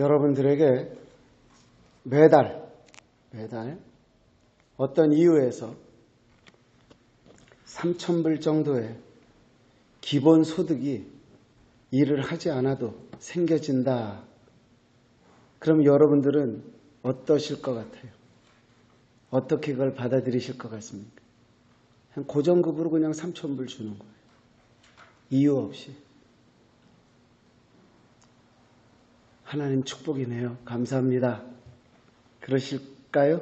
여러분들에게 매달 어떤 이유에서 3,000불 정도의 기본소득이 일을 하지 않아도 생겨진다. 그럼 여러분들은 어떠실 것 같아요? 어떻게 그걸 받아들이실 것 같습니까? 그냥 고정급으로 그냥 3,000불 주는 거예요. 이유 없이. 하나님 축복이네요. 감사합니다. 그러실까요?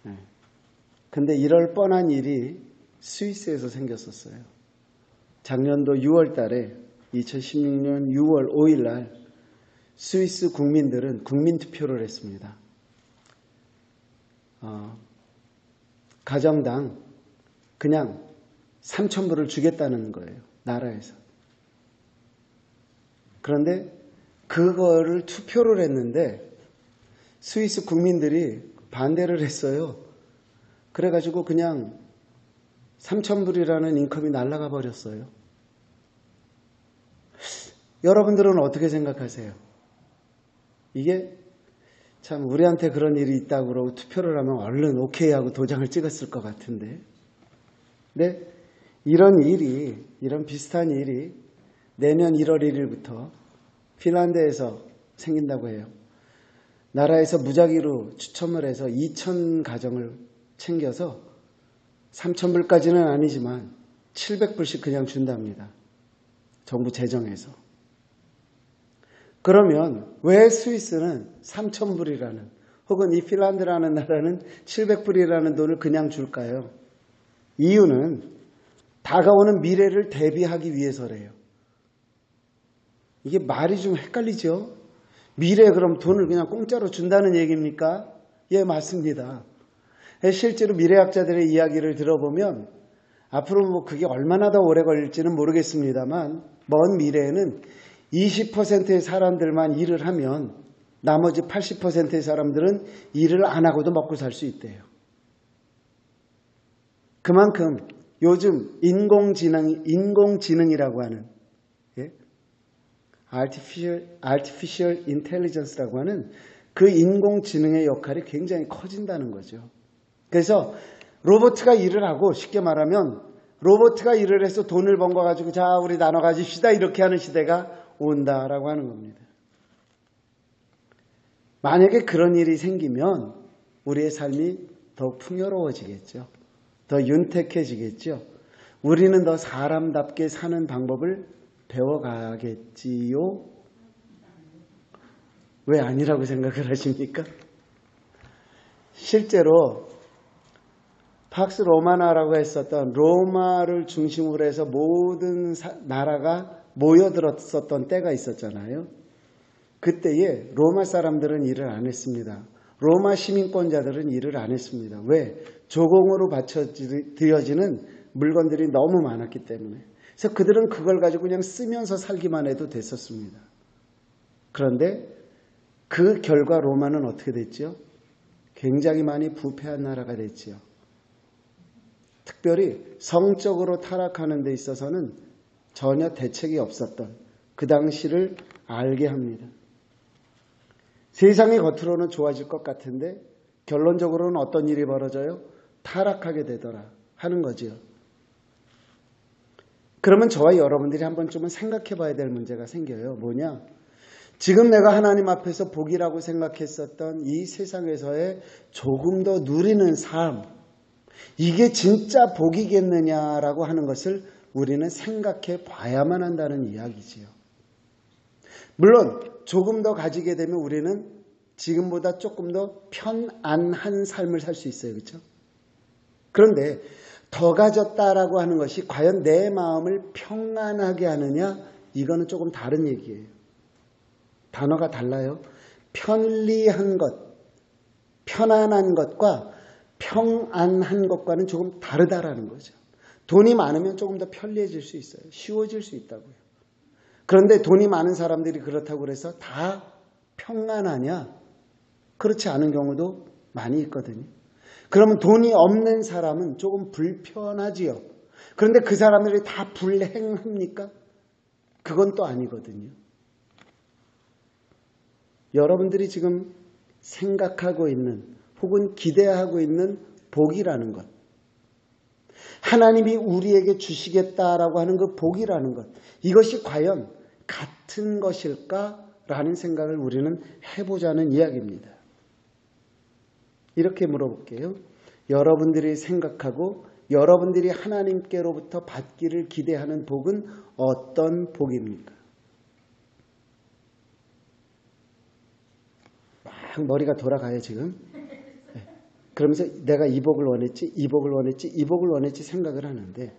네. 근데 이럴 뻔한 일이 스위스에서 생겼었어요. 작년도 6월 달에 2016년 6월 5일 날 스위스 국민들은 국민투표를 했습니다. 가정당 그냥 3,000불을 주겠다는 거예요. 나라에서. 그런데 그거를 투표를 했는데 스위스 국민들이 반대를 했어요. 그래가지고 그냥 3,000불이라는 인컴이 날아가 버렸어요. 여러분들은 어떻게 생각하세요? 이게 참 우리한테 그런 일이 있다고 그러고 투표를 하면 얼른 오케이 하고 도장을 찍었을 것 같은데. 근데 이런 비슷한 일이 내년 1월 1일부터 핀란드에서 생긴다고 해요. 나라에서 무작위로 추첨을 해서 2,000가정을 챙겨서 3,000불까지는 아니지만 700불씩 그냥 준답니다. 정부 재정에서. 그러면 왜 스위스는 3,000불이라는 혹은 이 핀란드라는 나라는 700불이라는 돈을 그냥 줄까요? 이유는 다가오는 미래를 대비하기 위해서래요. 이게 말이 좀 헷갈리죠? 미래에 그럼 돈을 그냥 공짜로 준다는 얘기입니까? 예, 맞습니다. 실제로 미래학자들의 이야기를 들어보면 앞으로 뭐 그게 얼마나 더 오래 걸릴지는 모르겠습니다만 먼 미래에는 20%의 사람들만 일을 하면 나머지 80%의 사람들은 일을 안 하고도 먹고 살 수 있대요. 그만큼 요즘 인공지능이라고 하는 Artificial Intelligence라고 하는 그 인공지능의 역할이 굉장히 커진다는 거죠. 그래서 로봇가 일을 하고 쉽게 말하면 로봇가 일을 해서 돈을 번 거 가지고 자 우리 나눠 가집시다 이렇게 하는 시대가 온다라고 하는 겁니다. 만약에 그런 일이 생기면 우리의 삶이 더욱 풍요로워지겠죠. 더 윤택해지겠죠. 우리는 더 사람답게 사는 방법을 배워가겠지요? 왜 아니라고 생각을 하십니까? 실제로 팍스 로마나라고 했었던 로마를 중심으로 해서 모든 나라가 모여들었었던 때가 있었잖아요. 그때에 로마 사람들은 일을 안 했습니다. 로마 시민권자들은 일을 안 했습니다. 왜? 조공으로 바쳐드려지는 물건들이 너무 많았기 때문에. 그래서 그들은 그걸 가지고 그냥 쓰면서 살기만 해도 됐었습니다. 그런데 그 결과 로마는 어떻게 됐죠? 굉장히 많이 부패한 나라가 됐지요. 특별히 성적으로 타락하는 데 있어서는 전혀 대책이 없었던 그 당시를 알게 합니다. 세상이 겉으로는 좋아질 것 같은데 결론적으로는 어떤 일이 벌어져요? 타락하게 되더라 하는 거지요. 그러면 저와 여러분들이 한 번쯤은 생각해 봐야 될 문제가 생겨요. 뭐냐? 지금 내가 하나님 앞에서 복이라고 생각했었던 이 세상에서의 조금 더 누리는 삶, 이게 진짜 복이겠느냐라고 하는 것을 우리는 생각해 봐야만 한다는 이야기지요. 물론 조금 더 가지게 되면 우리는 지금보다 조금 더 편안한 삶을 살 수 있어요. 그렇죠? 그런데 더 가졌다라고 하는 것이 과연 내 마음을 평안하게 하느냐? 이거는 조금 다른 얘기예요. 단어가 달라요. 편리한 것, 편안한 것과 평안한 것과는 조금 다르다라는 거죠. 돈이 많으면 조금 더 편리해질 수 있어요. 쉬워질 수 있다고요. 그런데 돈이 많은 사람들이 그렇다고 해서 다 평안하냐? 그렇지 않은 경우도 많이 있거든요. 그러면 돈이 없는 사람은 조금 불편하지요. 그런데 그 사람들이 다 불행합니까? 그건 또 아니거든요. 여러분들이 지금 생각하고 있는 혹은 기대하고 있는 복이라는 것, 하나님이 우리에게 주시겠다라고 하는 그 복이라는 것, 이것이 과연 같은 것일까라는 생각을 우리는 해보자는 이야기입니다. 이렇게 물어볼게요. 여러분들이 생각하고 여러분들이 하나님께로부터 받기를 기대하는 복은 어떤 복입니까? 막 머리가 돌아가요 지금. 그러면서 내가 이 복을 원했지, 이 복을 원했지, 이 복을 원했지 생각을 하는데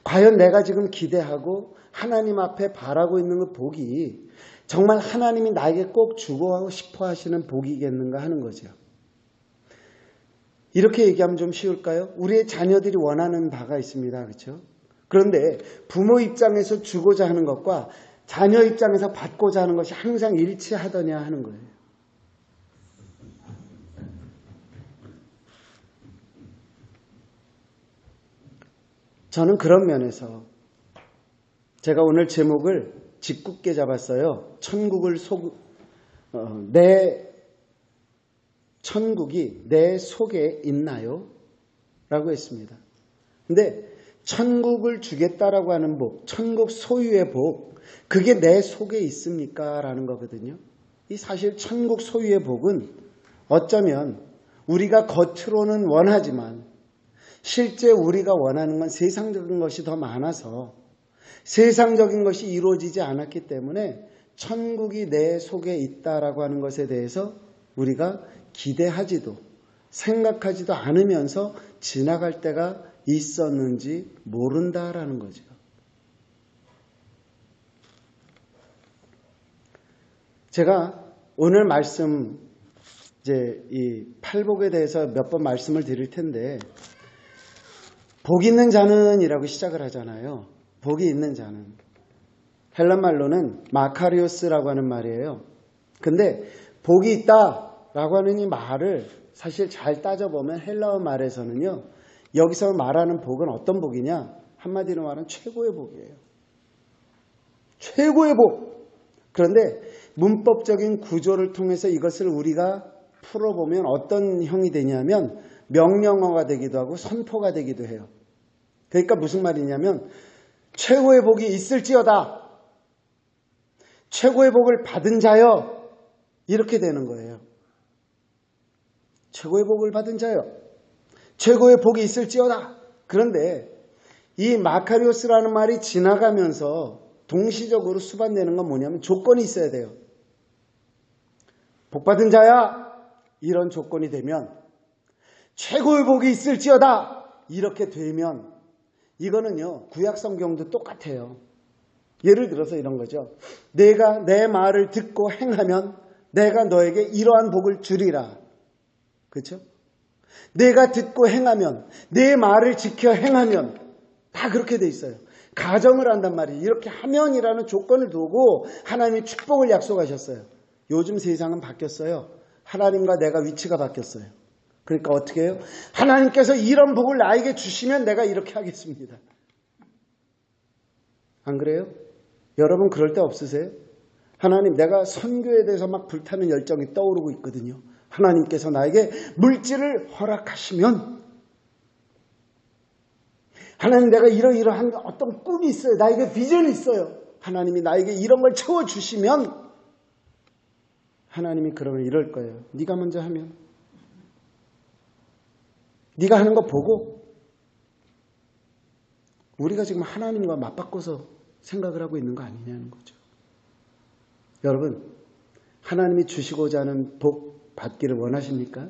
과연 내가 지금 기대하고 하나님 앞에 바라고 있는 그 복이 정말 하나님이 나에게 꼭 주고 싶어 하시는 복이겠는가 하는 거죠. 이렇게 얘기하면 좀 쉬울까요? 우리의 자녀들이 원하는 바가 있습니다. 그렇죠? 그런데 부모 입장에서 주고자 하는 것과 자녀 입장에서 받고자 하는 것이 항상 일치하더냐 하는 거예요. 저는 그런 면에서 제가 오늘 제목을 짓궂게 잡았어요. 천국이 내 속에 있나요? 라고 했습니다. 근데 천국을 주겠다라고 하는 복, 천국 소유의 복, 그게 내 속에 있습니까? 라는 거거든요. 이 사실 천국 소유의 복은 어쩌면 우리가 겉으로는 원하지만 실제 우리가 원하는 건 세상적인 것이 더 많아서 세상적인 것이 이루어지지 않았기 때문에 천국이 내 속에 있다라고 하는 것에 대해서 우리가 기대하지도 생각하지도 않으면서 지나갈 때가 있었는지 모른다라는 거죠. 제가 오늘 말씀 이제 이 팔복에 대해서 몇 번 말씀을 드릴 텐데 복 있는 자는 이라고 시작을 하잖아요. 복이 있는 자는. 헬란 말로는 마카리오스라고 하는 말이에요. 근데 복이 있다라고 하는 이 말을 사실 잘 따져보면 헬라어 말에서는요. 여기서 말하는 복은 어떤 복이냐? 한마디로 말하면 최고의 복이에요. 최고의 복. 그런데 문법적인 구조를 통해서 이것을 우리가 풀어보면 어떤 형이 되냐면 명령어가 되기도 하고 선포가 되기도 해요. 그러니까 무슨 말이냐면 최고의 복이 있을지어다. 최고의 복을 받은 자여. 이렇게 되는 거예요. 최고의 복을 받은 자여. 최고의 복이 있을지어다. 그런데 이 마카리오스라는 말이 지나가면서 동시적으로 수반되는 건 뭐냐면 조건이 있어야 돼요. 복 받은 자야. 이런 조건이 되면 최고의 복이 있을지어다. 이렇게 되면 이거는요. 구약 성경도 똑같아요. 예를 들어서 이런 거죠. 내가 내 말을 듣고 행하면 내가 너에게 이러한 복을 주리라. 그렇죠? 내가 듣고 행하면 내 말을 지켜 행하면 다 그렇게 돼 있어요. 가정을 한단 말이에요. 이렇게 하면이라는 조건을 두고 하나님이 축복을 약속하셨어요. 요즘 세상은 바뀌었어요. 하나님과 내가 위치가 바뀌었어요. 그러니까 어떻게 해요? 하나님께서 이런 복을 나에게 주시면 내가 이렇게 하겠습니다. 안 그래요? 여러분 그럴 때 없으세요? 하나님 내가 선교에 대해서 막 불타는 열정이 떠오르고 있거든요. 하나님께서 나에게 물질을 허락하시면 하나님 내가 이러이러한 어떤 꿈이 있어요. 나에게 비전이 있어요. 하나님이 나에게 이런 걸 채워주시면 하나님이 그러면 이럴 거예요. 네가 먼저 하면 네가 하는 거 보고 우리가 지금 하나님과 맞바꿔서 생각을 하고 있는 거 아니냐는 거죠. 여러분 하나님이 주시고자 하는 복 받기를 원하십니까?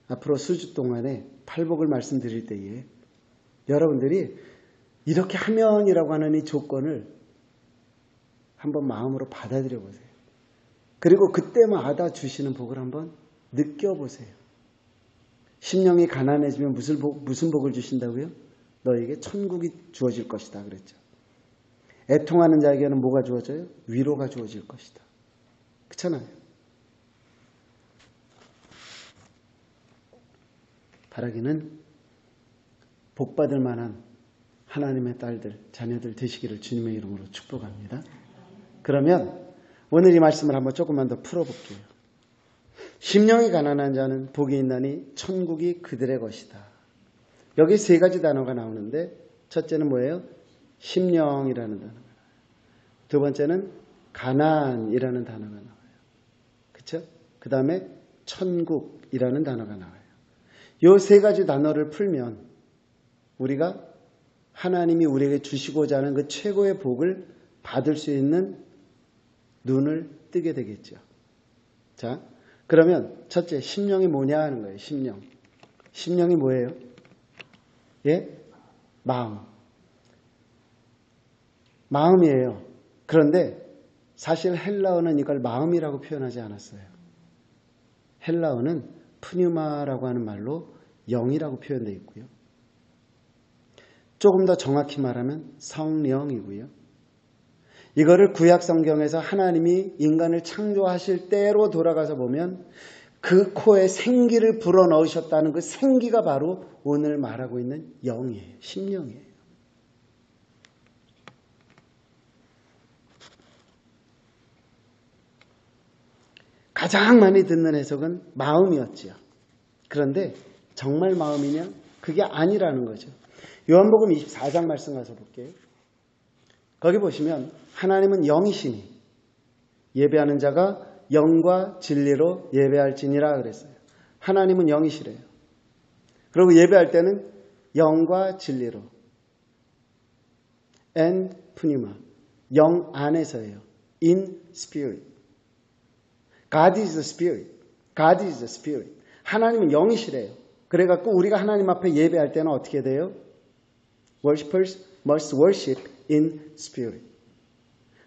앞으로 수주 동안에 팔복을 말씀드릴 때에 여러분들이 이렇게 하면이라고 하는 이 조건을 한번 마음으로 받아들여 보세요. 그리고 그때마다 주시는 복을 한번 느껴보세요. 심령이 가난해지면 무슨 복을 주신다고요? 너에게 천국이 주어질 것이다 그랬죠. 애통하는 자에게는 뭐가 주어져요? 위로가 주어질 것이다. 그렇잖아요. 바라기는 복받을 만한 하나님의 딸들, 자녀들 되시기를 주님의 이름으로 축복합니다. 그러면 오늘 이 말씀을 한번 조금만 더 풀어볼게요. 심령이 가난한 자는 복이 있나니 천국이 그들의 것이다. 여기 세 가지 단어가 나오는데 첫째는 뭐예요? 심령이라는 단어가 나와요. 두 번째는 가난이라는 단어가 나와요. 그렇죠? 그 다음에 천국이라는 단어가 나와요. 이 세 가지 단어를 풀면 우리가 하나님이 우리에게 주시고자 하는 그 최고의 복을 받을 수 있는 눈을 뜨게 되겠죠. 자, 그러면 첫째, 심령이 뭐냐 하는 거예요. 심령. 심령이 뭐예요? 예? 마음. 마음이에요. 그런데 사실 헬라어는 이걸 마음이라고 표현하지 않았어요. 헬라어는 푸뉴마라고 하는 말로 영이라고 표현되어 있고요. 조금 더 정확히 말하면 성령이고요. 이거를 구약 성경에서 하나님이 인간을 창조하실 때로 돌아가서 보면 그 코에 생기를 불어넣으셨다는 그 생기가 바로 오늘 말하고 있는 영이에요. 심령이에요. 가장 많이 듣는 해석은 마음이었지요. 그런데 정말 마음이냐? 그게 아니라는 거죠. 요한복음 24장 말씀 가서 볼게요. 거기 보시면 하나님은 영이시니 예배하는 자가 영과 진리로 예배할지니라 그랬어요. 하나님은 영이시래요. 그리고 예배할 때는 영과 진리로 and pneuma 영 안에서예요. in spirit. God is the spirit. God is the spirit. 하나님은 영이시래요. 그래갖고 우리가 하나님 앞에 예배할 때는 어떻게 돼요? Worshippers must worship in spirit.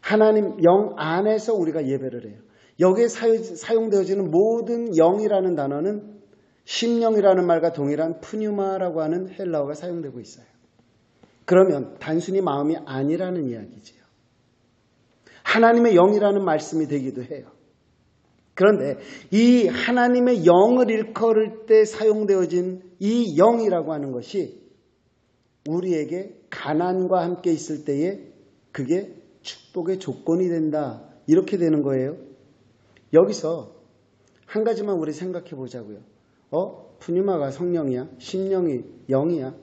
하나님 영 안에서 우리가 예배를 해요. 여기에 사용되어지는 모든 영이라는 단어는 심령이라는 말과 동일한 푸뉴마라고 하는 헬라어가 사용되고 있어요. 그러면 단순히 마음이 아니라는 이야기지요. 하나님의 영이라는 말씀이 되기도 해요. 그런데 이 하나님의 영을 일컬을 때 사용되어진 이 영이라고 하는 것이 우리에게 가난과 함께 있을 때에 그게 축복의 조건이 된다. 이렇게 되는 거예요. 여기서 한 가지만 우리 생각해 보자고요. 푸뉴마가 성령이야? 심령이 영이야?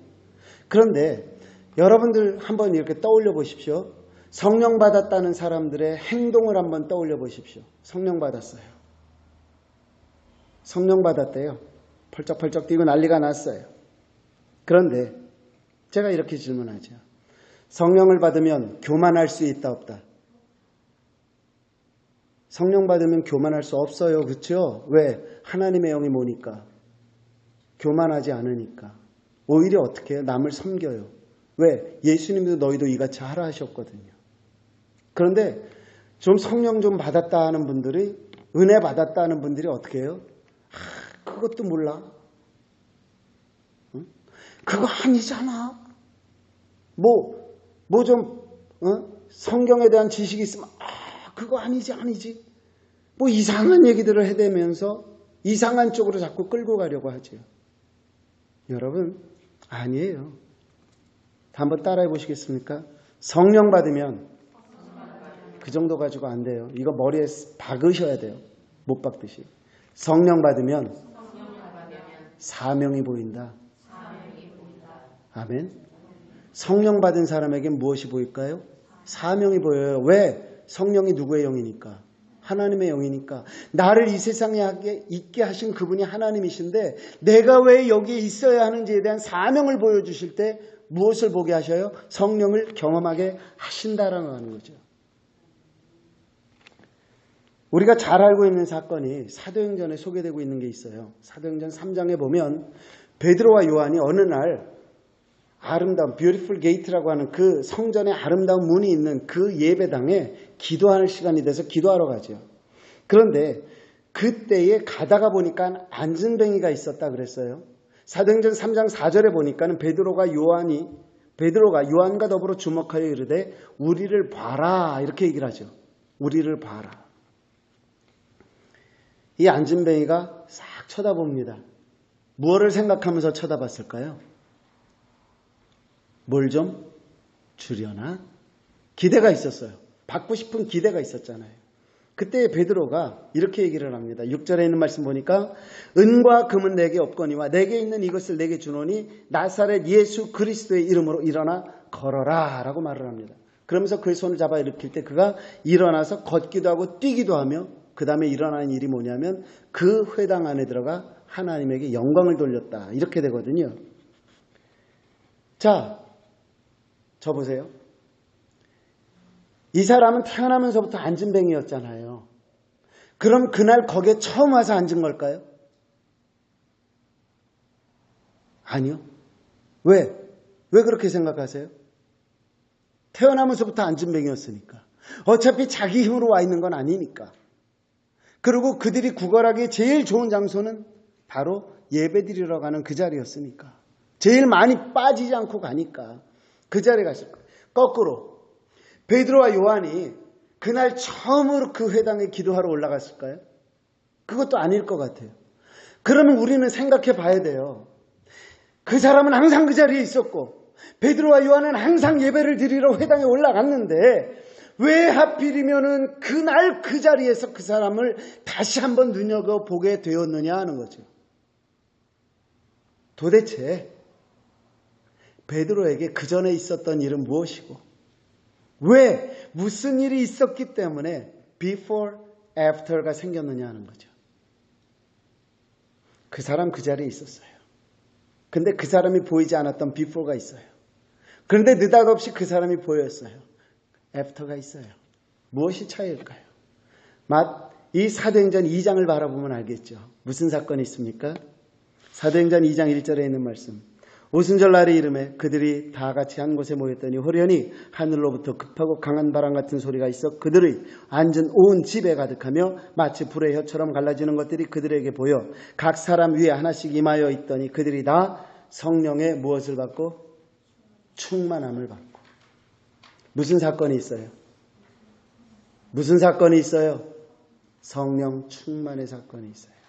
그런데 여러분들 한번 이렇게 떠올려 보십시오. 성령 받았다는 사람들의 행동을 한번 떠올려 보십시오. 성령 받았어요. 성령 받았대요. 펄쩍펄쩍 뛰고 난리가 났어요. 그런데 제가 이렇게 질문하죠. 성령을 받으면 교만할 수 있다 없다? 성령 받으면 교만할 수 없어요. 그렇죠? 왜? 하나님의 영이 뭐니까? 교만하지 않으니까. 오히려 어떻게 해요? 남을 섬겨요. 왜? 예수님도 너희도 이같이 하라 하셨거든요. 그런데 좀 성령 좀 받았다 하는 분들이, 은혜 받았다 하는 분들이 어떻게 해요? 그것도 몰라. 응? 그거 아니잖아. 성경에 대한 지식이 있으면 그거 아니지. 이상한 얘기들을 해대면서 이상한 쪽으로 자꾸 끌고 가려고 하죠. 여러분, 아니에요. 한번 따라해 보시겠습니까? 성령 받으면 그 정도 가지고 안 돼요. 이거 머리에 박으셔야 돼요. 못 박듯이. 성령 받으면 사명이 보인다. 아멘. 성령 받은 사람에겐 무엇이 보일까요? 사명이 보여요. 왜? 성령이 누구의 영이니까? 하나님의 영이니까. 나를 이 세상에 있게 하신 그분이 하나님이신데 내가 왜 여기에 있어야 하는지에 대한 사명을 보여주실 때 무엇을 보게 하셔요? 성령을 경험하게 하신다라고 하는 거죠. 우리가 잘 알고 있는 사건이 사도행전에 소개되고 있는 게 있어요. 사도행전 3장에 보면 베드로와 요한이 어느 날 아름다운 뷰티풀 게이트라고 하는 그 성전에 아름다운 문이 있는 그 예배당에 기도하는 시간이 돼서 기도하러 가죠. 그런데 그때에 가다가 보니까 안진뱅이가 있었다 그랬어요. 사도행전 3장 4절에 보니까는 베드로가 요한과 더불어 주목하여 이르되 우리를 봐라 이렇게 얘기를 하죠. 우리를 봐라. 이 안진뱅이가 싹 쳐다봅니다. 무엇을 생각하면서 쳐다봤을까요? 뭘 좀 주려나? 기대가 있었어요. 받고 싶은 기대가 있었잖아요. 그때 베드로가 이렇게 얘기를 합니다. 6절에 있는 말씀 보니까 은과 금은 내게 없거니와 내게 있는 이것을 내게 주노니 나사렛 예수 그리스도의 이름으로 일어나 걸어라 라고 말을 합니다. 그러면서 그의 손을 잡아 일으킬 때 그가 일어나서 걷기도 하고 뛰기도 하며 그 다음에 일어나는 일이 뭐냐면 그 회당 안에 들어가 하나님에게 영광을 돌렸다. 이렇게 되거든요. 자, 저 보세요. 이 사람은 태어나면서부터 안진뱅이였잖아요. 그럼 그날 거기에 처음 와서 앉은 걸까요? 아니요. 왜? 왜 그렇게 생각하세요? 태어나면서부터 안진뱅이였으니까. 어차피 자기 힘으로 와 있는 건 아니니까. 그리고 그들이 구걸하기에 제일 좋은 장소는 바로 예배드리러 가는 그 자리였으니까. 제일 많이 빠지지 않고 가니까 그 자리에 갔을 거예요. 거꾸로 베드로와 요한이 그날 처음으로 그 회당에 기도하러 올라갔을까요? 그것도 아닐 것 같아요. 그러면 우리는 생각해 봐야 돼요. 그 사람은 항상 그 자리에 있었고 베드로와 요한은 항상 예배를 드리러 회당에 올라갔는데 왜 하필이면은 그날 그 자리에서 그 사람을 다시 한번 눈여겨보게 되었느냐 하는 거죠. 도대체 베드로에게 그 전에 있었던 일은 무엇이고 왜 무슨 일이 있었기 때문에 before, after가 생겼느냐 하는 거죠. 그 사람 그 자리에 있었어요. 근데 그 사람이 보이지 않았던 before가 있어요. 그런데 느닷없이 그 사람이 보였어요. after가 있어요. 무엇이 차이일까요? 이 사도행전 2장을 바라보면 알겠죠. 무슨 사건이 있습니까? 사도행전 2장 1절에 있는 말씀. 오순절 날의 이름에 그들이 다 같이 한 곳에 모였더니 호련히 하늘로부터 급하고 강한 바람 같은 소리가 있어 그들의 앉은 온 집에 가득하며 마치 불의 혀처럼 갈라지는 것들이 그들에게 보여 각 사람 위에 하나씩 임하여 있더니 그들이 다 성령의 무엇을 받고? 충만함을 받고. 무슨 사건이 있어요? 무슨 사건이 있어요? 성령 충만의 사건이 있어요.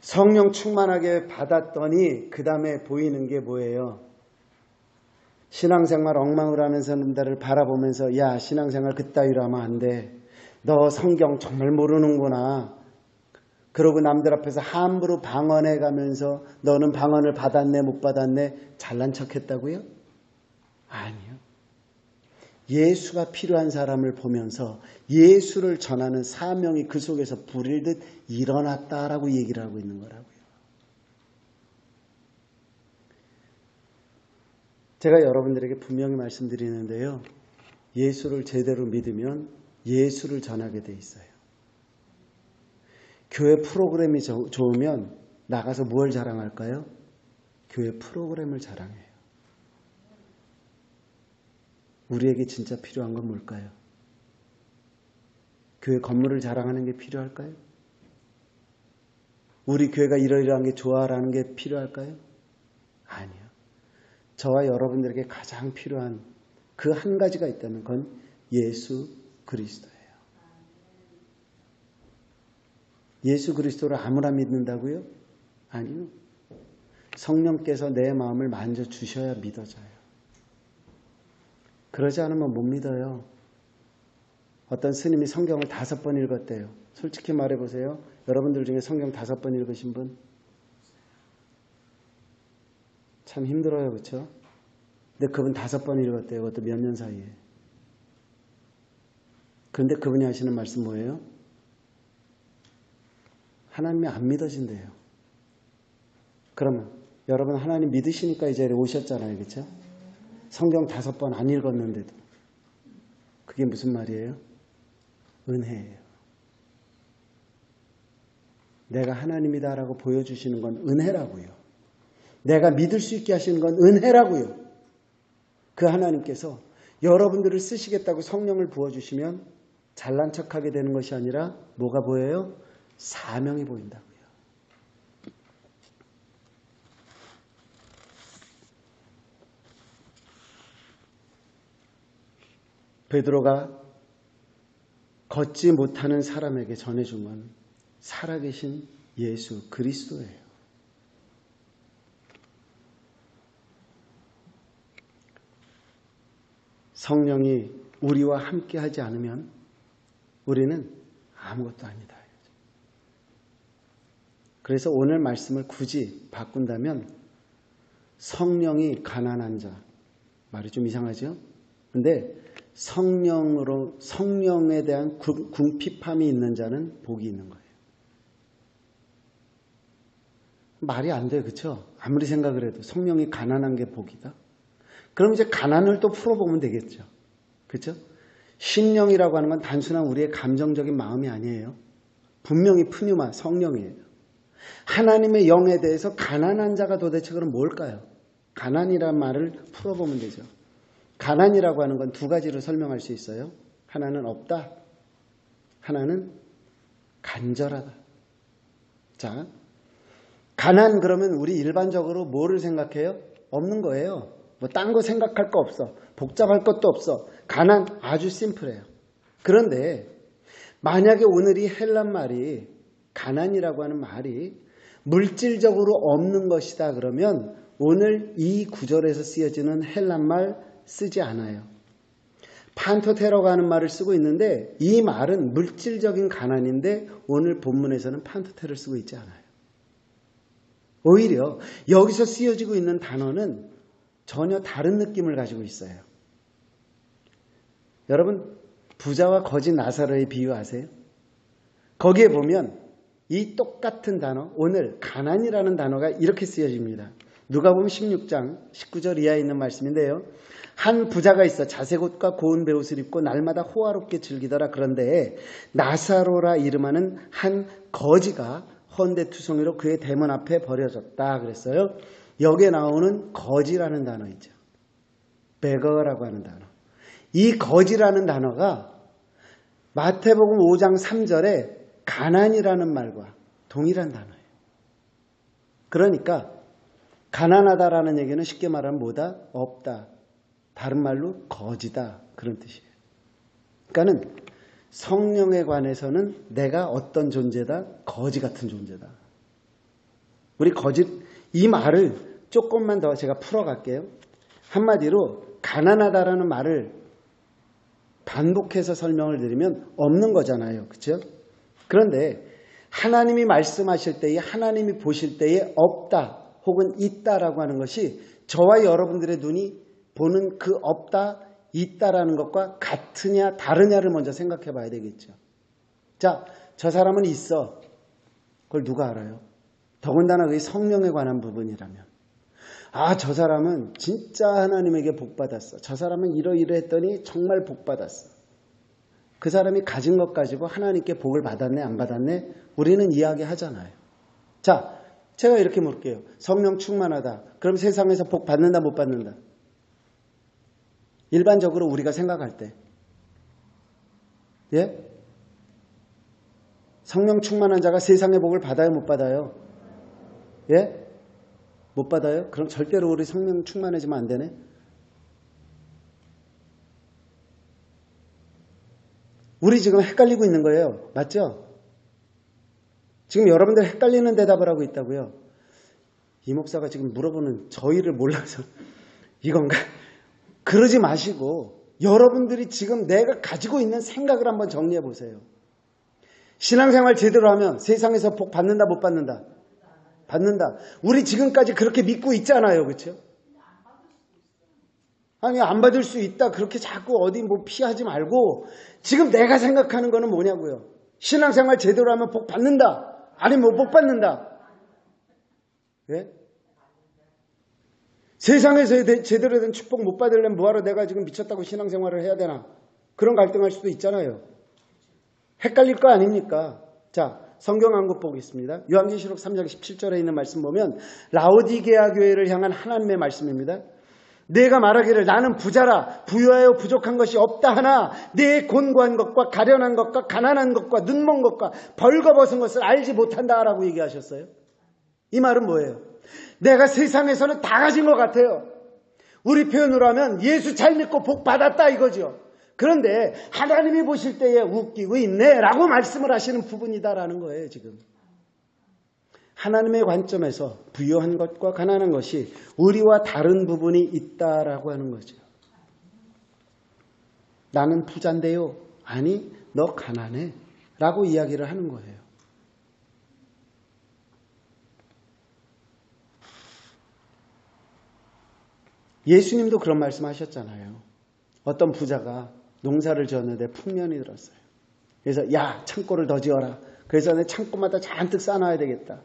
성령 충만하게 받았더니 그 다음에 보이는 게 뭐예요? 신앙생활 엉망을 하는 사람들을 바라보면서 야, 신앙생활 그따위로 하면 안 돼. 너 성경 정말 모르는구나. 그러고 남들 앞에서 함부로 방언해 가면서 너는 방언을 받았네 못 받았네 잘난 척했다고요? 아니요. 예수가 필요한 사람을 보면서 예수를 전하는 사명이 그 속에서 불일 듯 일어났다라고 얘기를 하고 있는 거라고요. 제가 여러분들에게 분명히 말씀드리는데요. 예수를 제대로 믿으면 예수를 전하게 돼 있어요. 교회 프로그램이 좋으면 나가서 뭘 자랑할까요? 교회 프로그램을 자랑해요. 우리에게 진짜 필요한 건 뭘까요? 교회 건물을 자랑하는 게 필요할까요? 우리 교회가 이러이러한 게 좋아라는 게 필요할까요? 아니요. 저와 여러분들에게 가장 필요한 그 한 가지가 있다면 그건 예수 그리스도예요. 예수 그리스도를 아무나 믿는다고요? 아니요. 성령께서 내 마음을 만져주셔야 믿어져요. 그러지 않으면 못 믿어요. 어떤 스님이 성경을 5번 읽었대요. 솔직히 말해보세요. 여러분들 중에 성경 5번 읽으신 분? 참 힘들어요. 그렇죠? 근데 그분 5번 읽었대요. 그것도 몇 년 사이에. 그런데 그분이 하시는 말씀 뭐예요? 하나님이 안 믿어진대요. 그러면 여러분 하나님 믿으시니까 이 자리에 오셨잖아요. 그렇죠? 성경 5번 안 읽었는데도. 그게 무슨 말이에요? 은혜예요. 내가 하나님이다라고 보여주시는 건 은혜라고요. 내가 믿을 수 있게 하시는 건 은혜라고요. 그 하나님께서 여러분들을 쓰시겠다고 성령을 부어주시면 잘난 척하게 되는 것이 아니라 뭐가 보여요? 사명이 보인다고요. 베드로가 걷지 못하는 사람에게 전해준 건 살아계신 예수 그리스도예요. 성령이 우리와 함께 하지 않으면 우리는 아무것도 아니다. 그래서 오늘 말씀을 굳이 바꾼다면 성령이 가난한 자, 말이 좀 이상하죠? 근데 성령에 대한 궁핍함이 있는 자는 복이 있는 거예요. 말이 안 돼요. 그렇죠? 아무리 생각을 해도 성령이 가난한 게 복이다. 그럼 이제 가난을 또 풀어보면 되겠죠. 그렇죠? 심령이라고 하는 건 단순한 우리의 감정적인 마음이 아니에요. 분명히 푸뉴마 성령이에요. 하나님의 영에 대해서 가난한 자가 도대체 그럼 뭘까요? 가난이란 말을 풀어보면 되죠. 가난이라고 하는 건 두 가지로 설명할 수 있어요. 하나는 없다. 하나는 간절하다. 자, 가난 그러면 우리 일반적으로 뭐를 생각해요? 없는 거예요. 뭐 딴 거 생각할 거 없어. 복잡할 것도 없어. 가난 아주 심플해요. 그런데 만약에 오늘 이 헬란 말이 가난이라고 하는 말이 물질적으로 없는 것이다 그러면 오늘 이 구절에서 쓰여지는 헬란 말 쓰지 않아요. 판토테라고 하는 말을 쓰고 있는데 이 말은 물질적인 가난인데 오늘 본문에서는 판토테를 쓰고 있지 않아요. 오히려 여기서 쓰여지고 있는 단어는 전혀 다른 느낌을 가지고 있어요. 여러분 부자와 거지 나사로의 비유 아세요? 거기에 보면 이 똑같은 단어, 오늘 가난이라는 단어가 이렇게 쓰여집니다. 누가복음 16장 19절 이하에 있는 말씀인데요. 한 부자가 있어 자색옷과 고운 베옷을 입고 날마다 호화롭게 즐기더라. 그런데 나사로라 이름하는 한 거지가 헌데투성이로 그의 대문 앞에 버려졌다 그랬어요. 여기에 나오는 거지라는 단어 있죠. beggar라고 하는 단어. 이 거지라는 단어가 마태복음 5장 3절에 가난이라는 말과 동일한 단어예요. 그러니까 가난하다라는 얘기는 쉽게 말하면 뭐다? 없다. 다른 말로 거지다. 그런 뜻이에요. 그러니까는 성령에 관해서는 내가 어떤 존재다? 거지 같은 존재다. 우리 거지, 이 말을 조금만 더 제가 풀어갈게요. 한마디로 가난하다라는 말을 반복해서 설명을 드리면 없는 거잖아요. 그렇죠? 그런데 하나님이 말씀하실 때에 하나님이 보실 때에 없다 혹은 있다라고 하는 것이 저와 여러분들의 눈이 보는 그 없다, 있다라는 것과 같으냐 다르냐를 먼저 생각해 봐야 되겠죠. 자, 저 사람은 있어. 그걸 누가 알아요? 더군다나 그게 성령에 관한 부분이라면. 아, 저 사람은 진짜 하나님에게 복받았어. 저 사람은 이러이러했더니 정말 복받았어. 그 사람이 가진 것 가지고 하나님께 복을 받았네 안 받았네 우리는 이야기하잖아요. 자, 제가 이렇게 물을게요. 성령 충만하다. 그럼 세상에서 복 받는다 못 받는다? 일반적으로 우리가 생각할 때 예? 성령 충만한 자가 세상의 복을 받아요 못 받아요? 예? 못 받아요? 그럼 절대로 우리 성령 충만해지면 안 되네? 우리 지금 헷갈리고 있는 거예요. 맞죠? 지금 여러분들 헷갈리는 대답을 하고 있다고요. 이 목사가 지금 물어보는 저희를 몰라서 이건가? 그러지 마시고 여러분들이 지금 내가 가지고 있는 생각을 한번 정리해 보세요. 신앙생활 제대로 하면 세상에서 복 받는다 못 받는다? 받는다. 우리 지금까지 그렇게 믿고 있잖아요. 그렇죠? 아니 안 받을 수 있다. 그렇게 자꾸 어디 뭐 피하지 말고 지금 내가 생각하는 거는 뭐냐고요. 신앙생활 제대로 하면 복 받는다. 아니면 못 받는다. 예? 세상에서 제대로 된 축복 못 받으려면 뭐하러 내가 지금 미쳤다고 신앙생활을 해야 되나. 그런 갈등할 수도 있잖아요. 헷갈릴 거 아닙니까? 자, 성경 한 곳 보겠습니다. 요한계시록 3장 17절에 있는 말씀 보면 라오디게아 교회를 향한 하나님의 말씀입니다. 내가 말하기를 나는 부자라 부유하여 부족한 것이 없다 하나 내 곤고한 것과 가련한 것과 가난한 것과 눈먼 것과 벌거벗은 것을 알지 못한다 라고 얘기하셨어요. 이 말은 뭐예요? 내가 세상에서는 다 가진 것 같아요. 우리 표현으로 하면 예수 잘 믿고 복 받았다 이거죠. 그런데 하나님이 보실 때에 웃기고 있네 라고 말씀을 하시는 부분이다라는 거예요. 지금 하나님의 관점에서 부유한 것과 가난한 것이 우리와 다른 부분이 있다라고 하는 거죠. 나는 부자인데요. 아니 너 가난해 라고 이야기를 하는 거예요. 예수님도 그런 말씀 하셨잖아요. 어떤 부자가 농사를 지었는데 풍년이 들었어요. 그래서 야, 창고를 더 지어라. 그래서 내 창고마다 잔뜩 쌓아놔야 되겠다.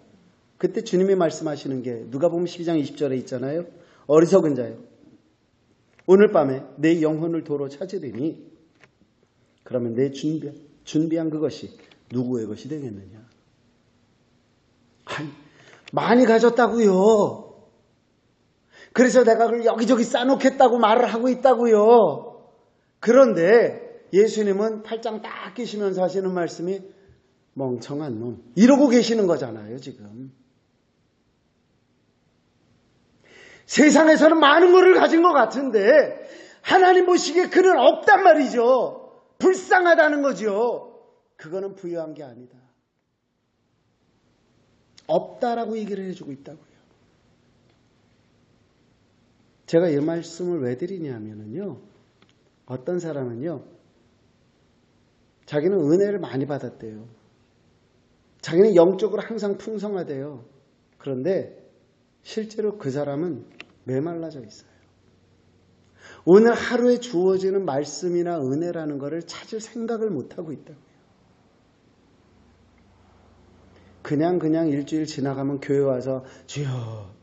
그때 주님이 말씀하시는 게 누가복음 12장 20절에 있잖아요. 어리석은 자요, 오늘 밤에 내 영혼을 도로 찾으리니 그러면 내 준비한 그것이 누구의 것이 되겠느냐. 아니, 많이 가졌다고요. 그래서 내가 그걸 여기저기 싸놓겠다고 말을 하고 있다고요. 그런데 예수님은 팔짱 딱 끼시면서 하시는 말씀이 멍청한 놈 이러고 계시는 거잖아요. 지금 세상에서는 많은 것을 가진 것 같은데 하나님 보시기에 그는 없단 말이죠. 불쌍하다는 거죠. 그거는 부유한 게 아니다. 없다라고 얘기를 해주고 있다고요. 제가 이 말씀을 왜 드리냐면요, 어떤 사람은요, 자기는 은혜를 많이 받았대요. 자기는 영적으로 항상 풍성하대요. 그런데 실제로 그 사람은 메말라져 있어요. 오늘 하루에 주어지는 말씀이나 은혜라는 것을 찾을 생각을 못하고 있다고요. 그냥 일주일 지나가면 교회 와서 주여,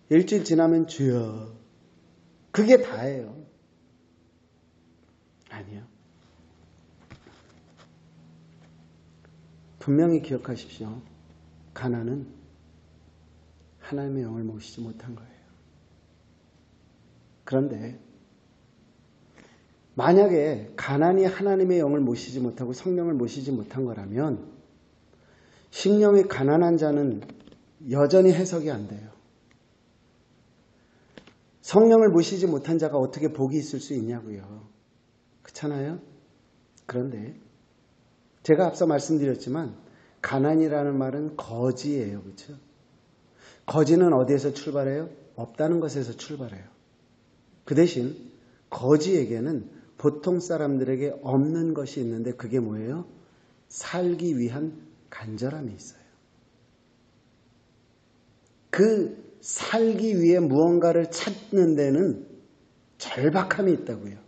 일주일 지나면 주여, 그게 다예요. 아니요. 분명히 기억하십시오. 가난은 하나님의 영을 모시지 못한 거예요. 그런데 만약에 가난이 하나님의 영을 모시지 못하고 성령을 모시지 못한 거라면 심령이 가난한 자는 여전히 해석이 안 돼요. 성령을 모시지 못한 자가 어떻게 복이 있을 수 있냐고요. 그렇잖아요? 그런데 제가 앞서 말씀드렸지만 가난이라는 말은 거지예요. 그렇죠? 거지는 어디에서 출발해요? 없다는 것에서 출발해요. 그 대신 거지에게는 보통 사람들에게 없는 것이 있는데 그게 뭐예요? 살기 위한 간절함이 있어요. 그 살기 위해 무언가를 찾는 데는 절박함이 있다고요.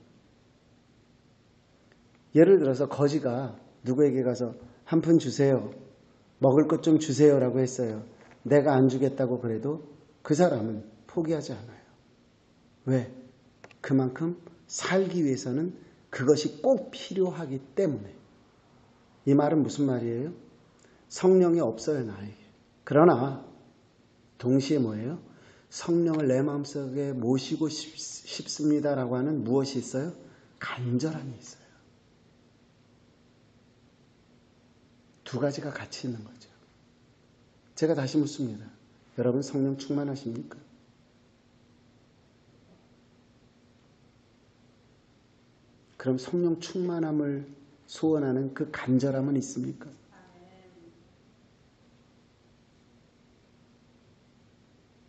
예를 들어서 거지가 누구에게 가서 한 푼 주세요, 먹을 것 좀 주세요라고 했어요. 내가 안 주겠다고 그래도 그 사람은 포기하지 않아요. 왜? 그만큼 살기 위해서는 그것이 꼭 필요하기 때문에. 이 말은 무슨 말이에요? 성령이 없어요, 나에게. 그러나 동시에 뭐예요? 성령을 내 마음속에 모시고 싶습니다라고 하는 무엇이 있어요? 간절함이 있어요. 두 가지가 같이 있는 거죠. 제가 다시 묻습니다. 여러분 성령 충만하십니까? 그럼 성령 충만함을 소원하는 그 간절함은 있습니까?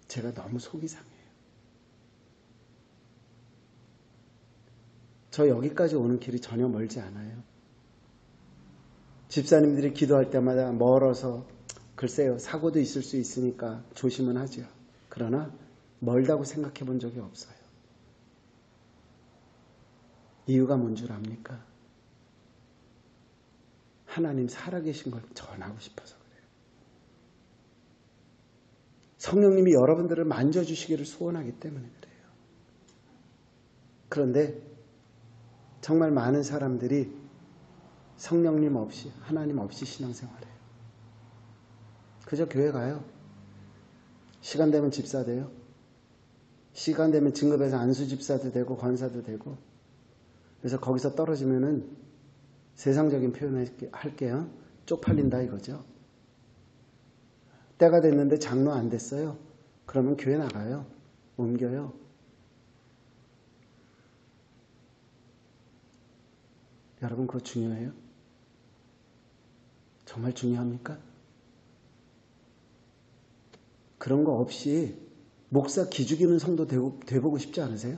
제가 너무 속이 상해요. 저 여기까지 오는 길이 전혀 멀지 않아요. 집사님들이 기도할 때마다 멀어서 글쎄요, 사고도 있을 수 있으니까 조심은 하죠. 그러나 멀다고 생각해 본 적이 없어요. 이유가 뭔 줄 압니까? 하나님 살아계신 걸 전하고 싶어서 그래요. 성령님이 여러분들을 만져주시기를 소원하기 때문에 그래요. 그런데 정말 많은 사람들이 성령님 없이, 하나님 없이 신앙생활해요. 그저 교회 가요. 시간 되면 집사 돼요. 시간 되면 진급해서 안수집사도 되고 권사도 되고. 그래서 거기서 떨어지면은 세상적인 표현을 할게요. 쪽팔린다 이거죠. 때가 됐는데 장로 안 됐어요. 그러면 교회 나가요. 옮겨요. 여러분 그거 중요해요? 정말 중요합니까? 그런 거 없이 목사 기죽이는 성도 돼보고 싶지 않으세요?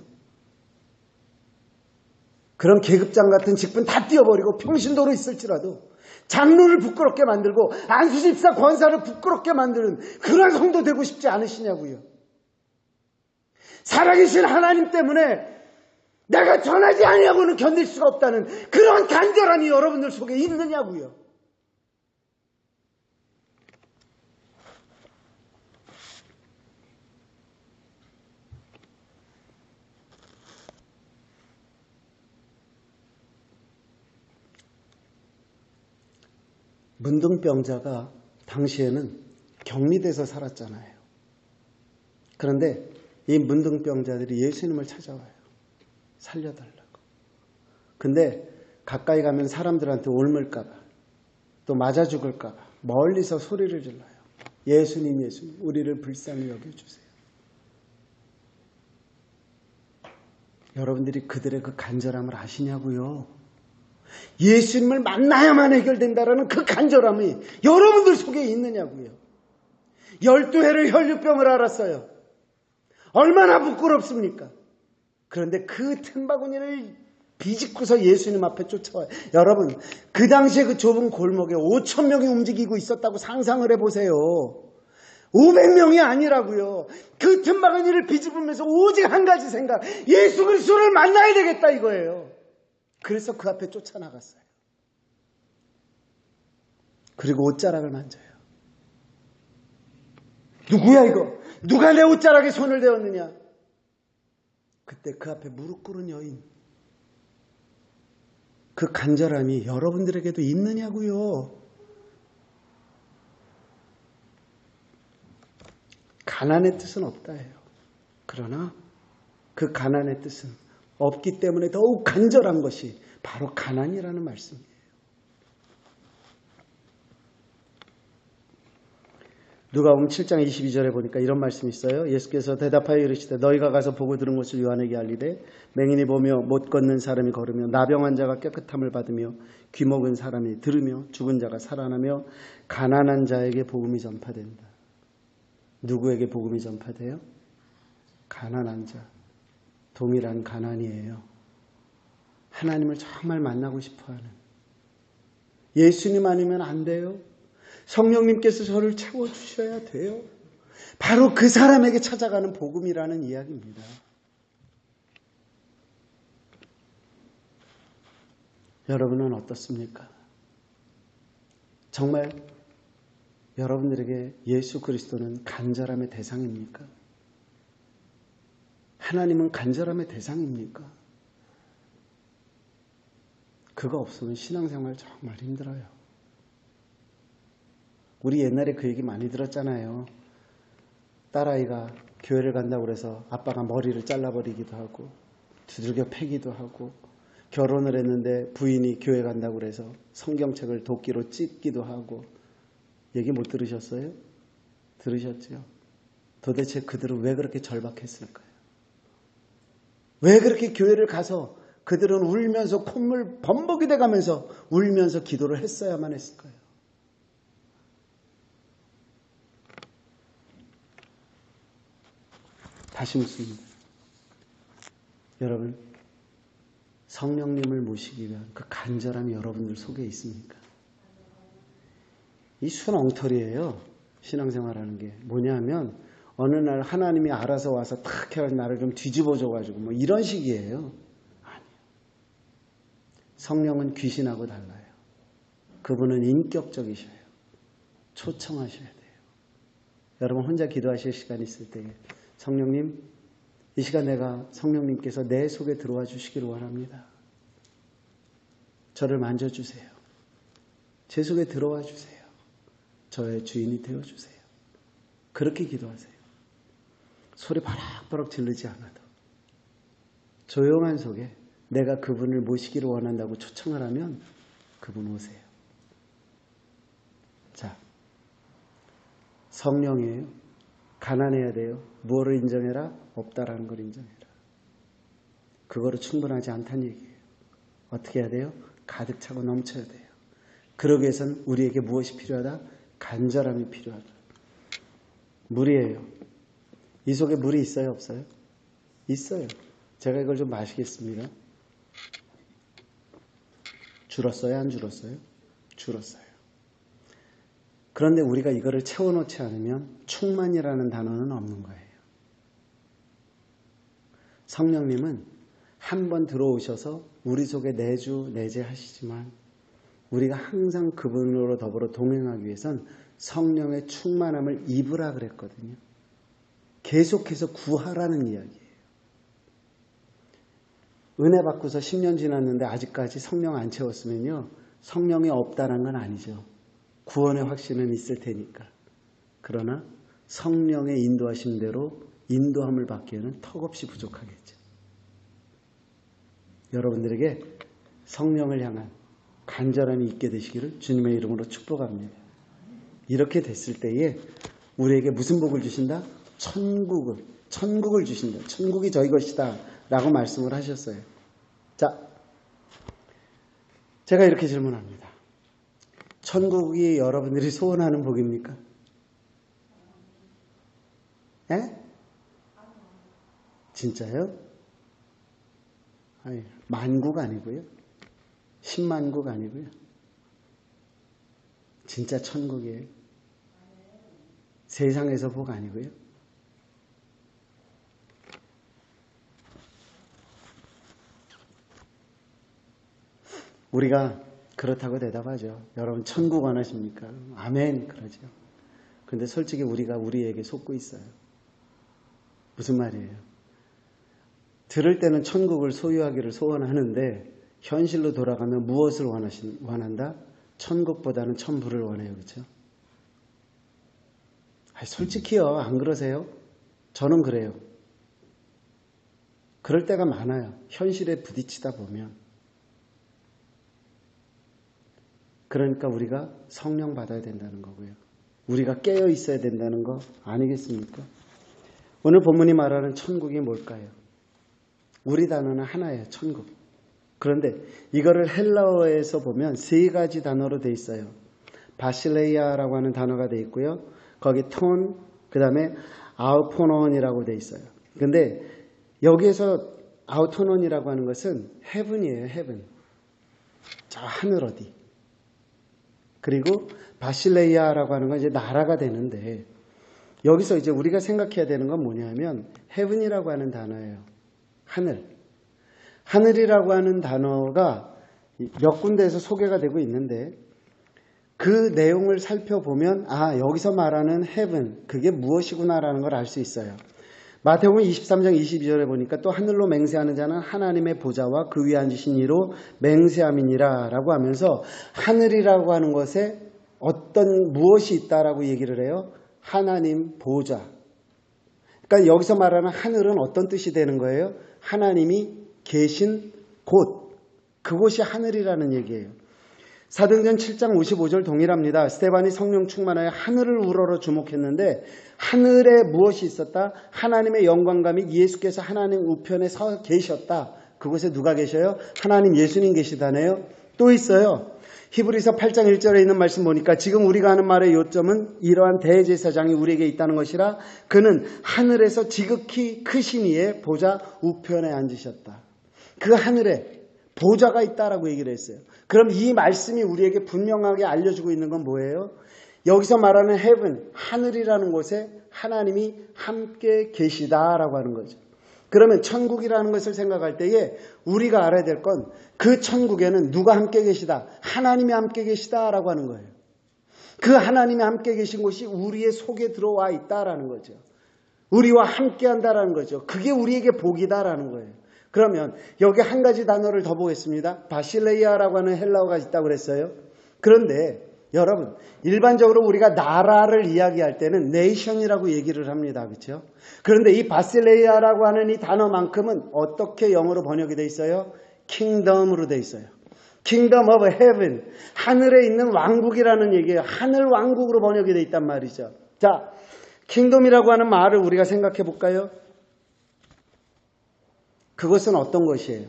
그런 계급장 같은 직분 다 띄워버리고 평신도로 있을지라도 장로를 부끄럽게 만들고 안수집사 권사를 부끄럽게 만드는 그런 성도 되고 싶지 않으시냐고요. 살아계신 하나님 때문에 내가 전하지 아니하고는 견딜 수가 없다는 그런 간절함이 여러분들 속에 있느냐고요. 문둥병자가 당시에는 격리돼서 살았잖아요. 그런데 이 문둥병자들이 예수님을 찾아와요. 살려달라고. 근데 가까이 가면 사람들한테 옮을까봐 또 맞아 죽을까봐 멀리서 소리를 질러요. 예수님, 예수님, 우리를 불쌍히 여겨주세요. 여러분들이 그들의 그 간절함을 아시냐고요. 예수님을 만나야만 해결된다라는 그 간절함이 여러분들 속에 있느냐고요. 12해를 혈류병을 앓았어요. 얼마나 부끄럽습니까? 그런데 그 틈바구니를 비집고서 예수님 앞에 쫓아와요. 여러분, 그 당시에 그 좁은 골목에 5,000명이 움직이고 있었다고 상상을 해보세요. 500명이 아니라고요. 그 틈바구니를 비집으면서 오직 한 가지 생각, 예수 그리스도를 만나야 되겠다 이거예요. 그래서 그 앞에 쫓아나갔어요. 그리고 옷자락을 만져요. 누구야 이거? 누가 내 옷자락에 손을 대었느냐? 그때 그 앞에 무릎 꿇은 여인. 그 간절함이 여러분들에게도 있느냐고요. 가난의 뜻은 없다 해요. 그러나 그 가난의 뜻은 없기 때문에 더욱 간절한 것이 바로 가난이라는 말씀이에요. 누가복음 7장 22절에 보니까 이런 말씀이 있어요. 예수께서 대답하여 이르시되 너희가 가서 보고 들은 것을 요한에게 알리되 맹인이 보며 못 걷는 사람이 걸으며 나병 환자가 깨끗함을 받으며 귀 먹은 사람이 들으며 죽은 자가 살아나며 가난한 자에게 복음이 전파된다. 누구에게 복음이 전파돼요? 가난한 자. 동일한 가난이에요. 하나님을 정말 만나고 싶어하는. 예수님 아니면 안 돼요. 성령님께서 저를 채워주셔야 돼요. 바로 그 사람에게 찾아가는 복음이라는 이야기입니다. 여러분은 어떻습니까? 정말 여러분들에게 예수 그리스도는 간절함의 대상입니까? 하나님은 간절함의 대상입니까? 그거 없으면 신앙생활 정말 힘들어요. 우리 옛날에 그 얘기 많이 들었잖아요. 딸아이가 교회를 간다고 그래서 아빠가 머리를 잘라버리기도 하고 두들겨 패기도 하고 결혼을 했는데 부인이 교회 간다고 그래서 성경책을 도끼로 찢기도 하고 얘기 못 들으셨어요? 들으셨죠? 도대체 그들은 왜 그렇게 절박했을까요? 왜 그렇게 교회를 가서 그들은 울면서 콧물 범벅이 돼가면서 울면서 기도를 했어야만 했을까요? 다시 묻습니다. 여러분, 성령님을 모시기 위한 그 간절함이 여러분들 속에 있습니까? 이 순 엉터리예요. 신앙생활하는 게. 뭐냐면 어느 날 하나님이 알아서 와서 탁 해가지고 나를 좀 뒤집어줘가지고 뭐 이런 식이에요. 아니요. 성령은 귀신하고 달라요. 그분은 인격적이셔요. 초청하셔야 돼요. 여러분 혼자 기도하실 시간 있을 때 성령님, 이 시간 내가 성령님께서 내 속에 들어와 주시기를 원합니다. 저를 만져주세요. 제 속에 들어와 주세요. 저의 주인이 되어주세요. 그렇게 기도하세요. 소리 바락바락 지르지 않아도 조용한 속에 내가 그분을 모시기를 원한다고 초청을 하면 그분 오세요. 자, 성령이에요. 가난해야 돼요. 무엇을 인정해라? 없다라는 걸 인정해라. 그거로 충분하지 않다는 얘기예요. 어떻게 해야 돼요? 가득 차고 넘쳐야 돼요. 그러기 위해서는 우리에게 무엇이 필요하다? 간절함이 필요하다. 물이에요. 이 속에 물이 있어요? 없어요? 있어요. 제가 이걸 좀 마시겠습니다. 줄었어요? 안 줄었어요? 줄었어요. 그런데 우리가 이거를 채워놓지 않으면 충만이라는 단어는 없는 거예요. 성령님은 한 번 들어오셔서 우리 속에 내주 내재하시지만 우리가 항상 그분으로 더불어 동행하기 위해선 성령의 충만함을 입으라 그랬거든요. 계속해서 구하라는 이야기예요. 은혜 받고서 10년 지났는데 아직까지 성령 안 채웠으면요, 성령이 없다는 건 아니죠. 구원의 확신은 있을 테니까. 그러나 성령의 인도하심대로 인도함을 받기에는 턱없이 부족하겠죠. 여러분들에게 성령을 향한 간절함이 있게 되시기를 주님의 이름으로 축복합니다. 이렇게 됐을 때에 우리에게 무슨 복을 주신다? 천국을 주신다. 천국이 저희 것이다 라고 말씀을 하셨어요. 자, 제가 이렇게 질문합니다. 천국이 여러분들이 소원하는 복입니까? 예? 진짜요? 아니, 만국 아니고요. 10만국 아니고요. 진짜 천국이에요. 세상에서 복 아니고요. 우리가 그렇다고 대답하죠. 여러분 천국 원하십니까? 아멘 그러죠. 그런데 솔직히 우리가 우리에게 속고 있어요. 무슨 말이에요? 들을 때는 천국을 소유하기를 소원하는데 현실로 돌아가면 무엇을 원한다? 천국보다는 천부를 원해요. 그렇죠? 솔직히요. 안 그러세요? 저는 그래요. 그럴 때가 많아요. 현실에 부딪히다 보면. 그러니까 우리가 성령 받아야 된다는 거고요. 우리가 깨어 있어야 된다는 거 아니겠습니까? 오늘 본문이 말하는 천국이 뭘까요? 우리 단어는 하나예요. 천국. 그런데 이거를 헬라어에서 보면 세 가지 단어로 돼 있어요. 바실레이아라고 하는 단어가 돼 있고요. 거기 톤, 그 다음에 아우토논이라고 돼 있어요. 근데 여기에서 아우토논이라고 하는 것은 헤븐이에요. 헤븐. 저 하늘 어디. 그리고 바실레이아라고 하는 건 이제 나라가 되는데 여기서 이제 우리가 생각해야 되는 건 뭐냐면 헤븐이라고 하는 단어예요. 하늘. 하늘이라고 하는 단어가 몇 군데에서 소개가 되고 있는데 그 내용을 살펴보면 여기서 말하는 heaven 그게 무엇이구나라는 걸 알 수 있어요. 마태복음 23장 22절에 보니까 또 하늘로 맹세하는 자는 하나님의 보좌와 그 위에 앉으신 이로 맹세함이니라 라고 하면서 하늘이라고 하는 것에 무엇이 있다라고 얘기를 해요? 하나님 보좌. 그러니까 여기서 말하는 하늘은 어떤 뜻이 되는 거예요? 하나님이 계신 곳. 그곳이 하늘이라는 얘기예요. 사도행전 7장 55절 동일합니다. 스데반이 성령 충만하여 하늘을 우러러 주목했는데 하늘에 무엇이 있었다? 하나님의 영광과 및 예수께서 하나님 우편에 서 계셨다. 그곳에 누가 계셔요? 하나님 예수님 계시다네요. 또 있어요. 히브리서 8장 1절에 있는 말씀 보니까 지금 우리가 하는 말의 요점은 이러한 대제사장이 우리에게 있다는 것이라 그는 하늘에서 지극히 크신 이의 보좌 우편에 앉으셨다. 그 하늘에 보좌가 있다라고 얘기를 했어요. 그럼 이 말씀이 우리에게 분명하게 알려주고 있는 건 뭐예요? 여기서 말하는 heaven, 하늘이라는 곳에 하나님이 함께 계시다라고 하는 거죠. 그러면 천국이라는 것을 생각할 때에 우리가 알아야 될 건 그 천국에는 누가 함께 계시다? 하나님이 함께 계시다라고 하는 거예요. 그 하나님이 함께 계신 곳이 우리의 속에 들어와 있다라는 거죠. 우리와 함께 한다라는 거죠. 그게 우리에게 복이다라는 거예요. 그러면 여기 한 가지 단어를 더 보겠습니다. 바실레이아라고 하는 헬라어가 있다고 그랬어요. 그런데 여러분 일반적으로 우리가 나라를 이야기할 때는 네이션이라고 얘기를 합니다. 그렇죠? 그런데 이 바실레이아라고 하는 이 단어만큼은 어떻게 영어로 번역이 돼 있어요? 킹덤으로 돼 있어요. 킹덤 오브 헤븐. 하늘에 있는 왕국이라는 얘기예요. 하늘 왕국으로 번역이 돼 있단 말이죠. 자, 킹덤이라고 하는 말을 우리가 생각해 볼까요? 그것은 어떤 것이에요?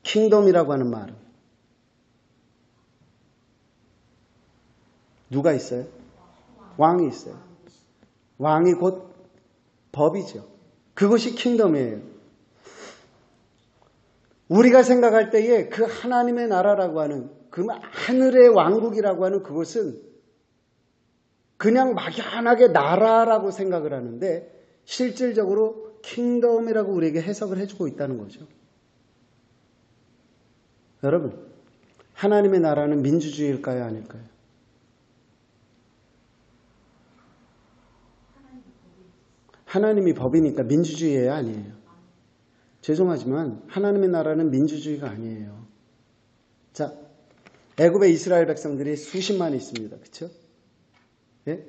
킹덤이라고 하는 말은 누가 있어요? 왕이 있어요. 왕이 곧 법이죠. 그것이 킹덤이에요. 우리가 생각할 때에 그 하나님의 나라라고 하는 그 하늘의 왕국이라고 하는 그것은 그냥 막연하게 나라라고 생각을 하는데 실질적으로 킹덤이라고 우리에게 해석을 해주고 있다는 거죠. 여러분, 하나님의 나라는 민주주의일까요? 아닐까요? 하나님이 법이니까 민주주의예요? 아니에요? 죄송하지만 하나님의 나라는 민주주의가 아니에요. 자, 애굽의 이스라엘 백성들이 수십만이 있습니다. 그렇죠? 예?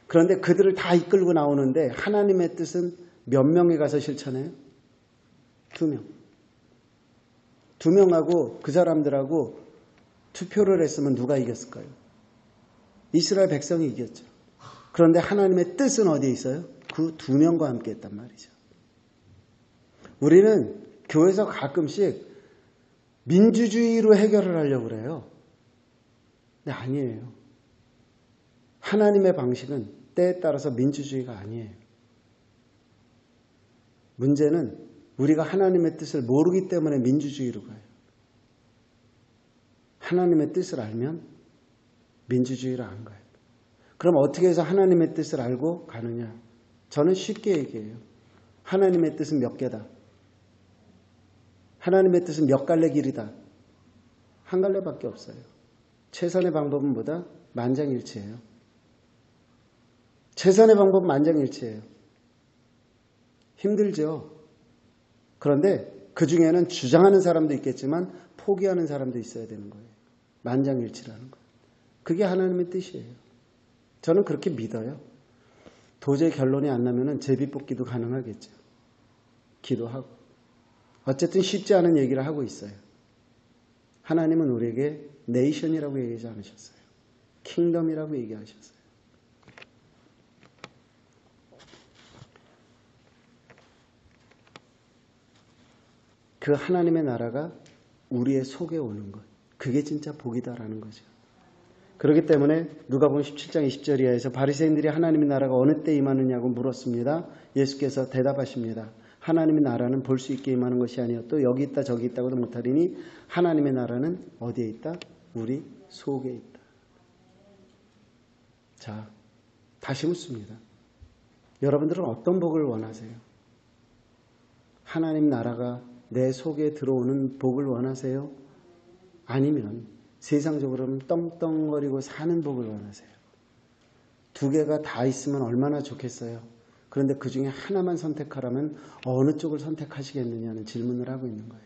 그런데 그들을 다 이끌고 나오는데 하나님의 뜻은 몇 명이 가서 실천해요? 2명. 2명하고 그 사람들하고 투표를 했으면 누가 이겼을까요? 이스라엘 백성이 이겼죠. 그런데 하나님의 뜻은 어디에 있어요? 그 2명과 함께 했단 말이죠. 우리는 교회에서 가끔씩 민주주의로 해결을 하려고 그래요. 근데 아니에요. 하나님의 방식은 때에 따라서 민주주의가 아니에요. 문제는 우리가 하나님의 뜻을 모르기 때문에 민주주의로 가요. 하나님의 뜻을 알면 민주주의로 안 가요. 그럼 어떻게 해서 하나님의 뜻을 알고 가느냐? 저는 쉽게 얘기해요. 하나님의 뜻은 몇 개다. 하나님의 뜻은 몇 갈래 길이다. 한 갈래밖에 없어요. 최선의 방법은 뭐다? 만장일치예요. 최선의 방법은 만장일치예요. 힘들죠. 그런데 그 중에는 주장하는 사람도 있겠지만 포기하는 사람도 있어야 되는 거예요. 만장일치라는 거. 그게 하나님의 뜻이에요. 저는 그렇게 믿어요. 도저히 결론이 안 나면은 제비뽑기도 가능하겠죠. 기도하고. 어쨌든 쉽지 않은 얘기를 하고 있어요. 하나님은 우리에게 네이션이라고 얘기하지 않으셨어요. 킹덤이라고 얘기하셨어요. 그 하나님의 나라가 우리의 속에 오는 것. 그게 진짜 복이다라는 거죠. 그렇기 때문에 누가복음 17장 20절 이하에서 바리새인들이 하나님의 나라가 어느 때 임하느냐고 물었습니다. 예수께서 대답하십니다. 하나님의 나라는 볼 수 있게 임하는 것이 아니요 또 여기 있다 저기 있다고도 못하리니 하나님의 나라는 어디에 있다? 우리 속에 있다. 자, 다시 묻습니다. 여러분들은 어떤 복을 원하세요? 하나님 나라가 내 속에 들어오는 복을 원하세요? 아니면 세상적으로는 떵떵거리고 사는 복을 원하세요? 두 개가 다 있으면 얼마나 좋겠어요? 그런데 그 중에 하나만 선택하라면 어느 쪽을 선택하시겠느냐는 질문을 하고 있는 거예요.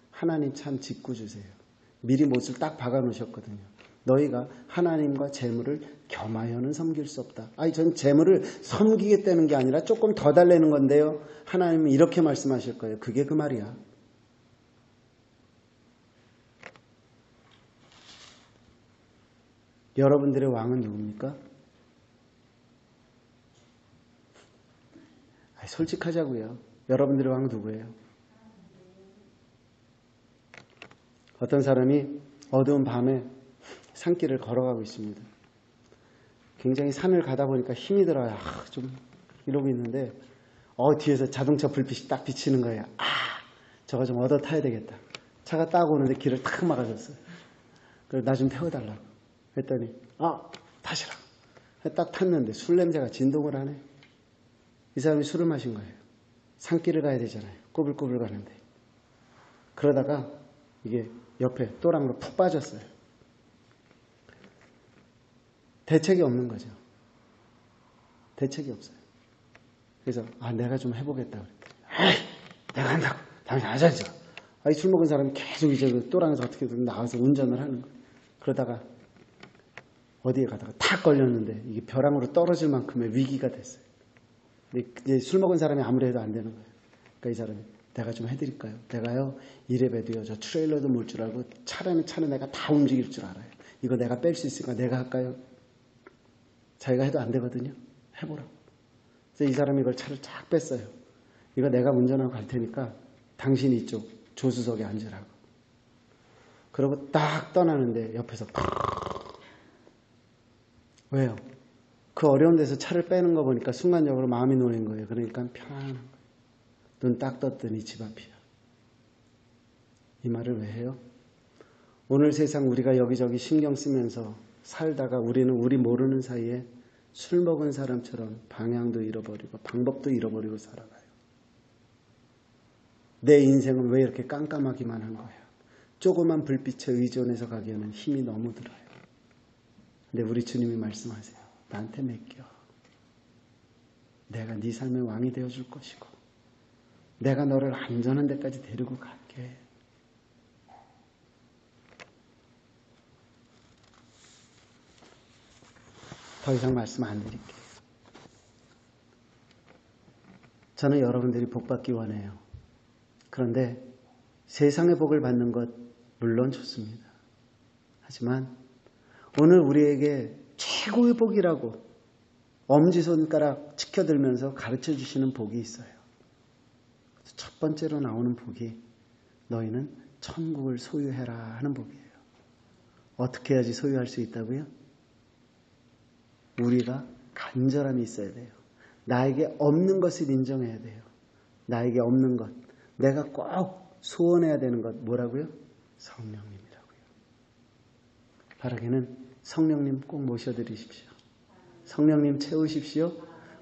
하나님 참 짓궂으세요. 미리 못을 딱 박아 놓으셨거든요. 너희가 하나님과 재물을 겸하여는 섬길 수 없다. 아니, 전 재물을 섬기겠다는 게 아니라 조금 더 달라는 건데요. 하나님은 이렇게 말씀하실 거예요. 그게 그 말이야. 여러분들의 왕은 누굽니까? 솔직하자고요. 여러분들의 왕은 누구예요? 어떤 사람이 어두운 밤에 산길을 걸어가고 있습니다. 굉장히 산을 가다 보니까 힘이 들어요. 좀 이러고 있는데 뒤에서 자동차 불빛이 딱 비치는 거예요. 저거 좀 얻어 타야 되겠다. 차가 딱 오는데 길을 탁 막아줬어요. 그래서 나 좀 태워달라고 했더니 타시라. 딱 탔는데 술 냄새가 진동을 하네. 이 사람이 술을 마신 거예요. 산길을 가야 되잖아요. 꼬불꼬불 가는데. 그러다가 이게 옆에 또랑으로 푹 빠졌어요. 대책이 없는 거죠. 대책이 없어요. 그래서 내가 좀 해보겠다 그랬더니 내가 한다고. 당신 하자죠. 술 먹은 사람이 계속 이제 또랑에서 어떻게든 나와서 운전을 하는 거예요. 그러다가 어디에 가다가 탁 걸렸는데 이게 벼랑으로 떨어질 만큼의 위기가 됐어요. 이제 술 먹은 사람이 아무리 해도 안 되는 거예요. 그러니까 이 사람이 내가 좀 해드릴까요? 내가요 이래봬도요 저 트레일러도 몰 줄 알고 차는 내가 다 움직일 줄 알아요. 이거 내가 뺄 수 있으니까 내가 할까요? 자기가 해도 안 되거든요. 해보라고. 그래서 이 사람이 이걸 차를 쫙 뺐어요. 이거 내가 운전하고 갈 테니까 당신이 이쪽 조수석에 앉으라고. 그러고 딱 떠나는데 옆에서 왜요? 그 어려운 데서 차를 빼는 거 보니까 순간적으로 마음이 놓인 거예요. 그러니까 편안한 거예요. 눈 딱 떴더니 집 앞이야. 이 말을 왜 해요? 오늘 세상 우리가 여기저기 신경 쓰면서 살다가 우리는 우리 모르는 사이에 술 먹은 사람처럼 방향도 잃어버리고 방법도 잃어버리고 살아가요. 내 인생은 왜 이렇게 깜깜하기만 한 거야? 조그만 불빛에 의존해서 가기에는 힘이 너무 들어요. 근데 우리 주님이 말씀하세요. 나한테 맡겨. 내가 네 삶의 왕이 되어줄 것이고 내가 너를 안전한 데까지 데리고 갈게. 더 이상 말씀 안 드릴게요. 저는 여러분들이 복받기 원해요. 그런데 세상의 복을 받는 것 물론 좋습니다. 하지만 오늘 우리에게 최고의 복이라고 엄지손가락 치켜들면서 가르쳐 주시는 복이 있어요. 첫 번째로 나오는 복이 너희는 천국을 소유해라 하는 복이에요. 어떻게 해야지 소유할 수 있다고요? 우리가 간절함이 있어야 돼요. 나에게 없는 것을 인정해야 돼요. 나에게 없는 것, 내가 꼭 소원해야 되는 것 뭐라고요? 성령님이라고요. 바라기는 성령님 꼭 모셔드리십시오. 성령님 채우십시오.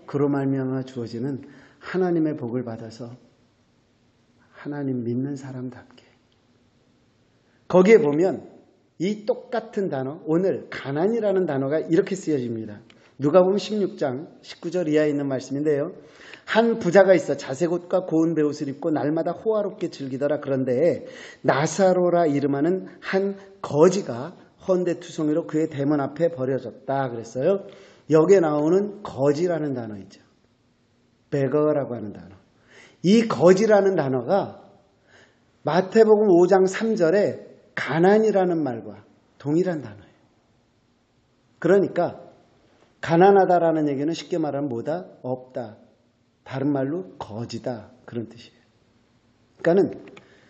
그로 말미암아 주어지는 하나님의 복을 받아서 하나님 믿는 사람답게. 거기에 보면 이 똑같은 단어, 오늘 가난이라는 단어가 이렇게 쓰여집니다. 누가복음 16장 19절 이하에 있는 말씀인데요. 한 부자가 있어 자색옷과 고운 베옷을 입고 날마다 호화롭게 즐기더라. 그런데 나사로라 이름하는 한 거지가 헌데투성이로 그의 대문 앞에 버려졌다 그랬어요. 여기에 나오는 거지라는 단어 있죠. beggar라고 하는 단어. 이 거지라는 단어가 마태복음 5장 3절에 가난이라는 말과 동일한 단어예요. 그러니까 가난하다라는 얘기는 쉽게 말하면 뭐다? 없다. 다른 말로 거지다. 그런 뜻이에요. 그러니까는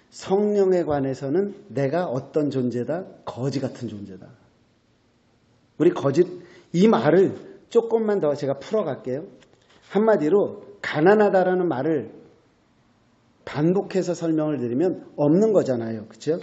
성령에 관해서는 내가 어떤 존재다? 거지 같은 존재다. 우리 거짓, 이 말을 조금만 더 제가 풀어갈게요. 한마디로 가난하다라는 말을 반복해서 설명을 드리면 없는 거잖아요. 그렇죠?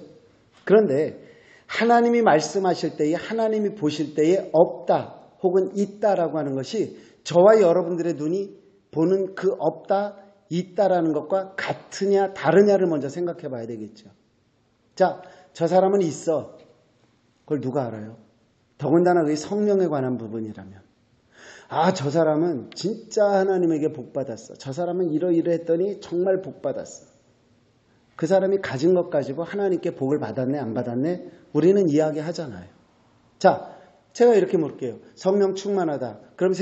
그런데 하나님이 말씀하실 때에 하나님이 보실 때에 없다 혹은 있다라고 하는 것이 저와 여러분들의 눈이 보는 그 없다, 있다라는 것과 같으냐 다르냐를 먼저 생각해 봐야 되겠죠. 자, 저 사람은 있어. 그걸 누가 알아요? 더군다나 그게 성령에 관한 부분이라면. 아, 저 사람은 진짜 하나님에게 복받았어. 저 사람은 이러이러했더니 정말 복받았어. 그 사람이 가진 것 가지고 하나님께 복을 받았네 안 받았네 우리는 이야기하잖아요. 자, 제가 이렇게 물을게요. 성령 충만하다. 그럼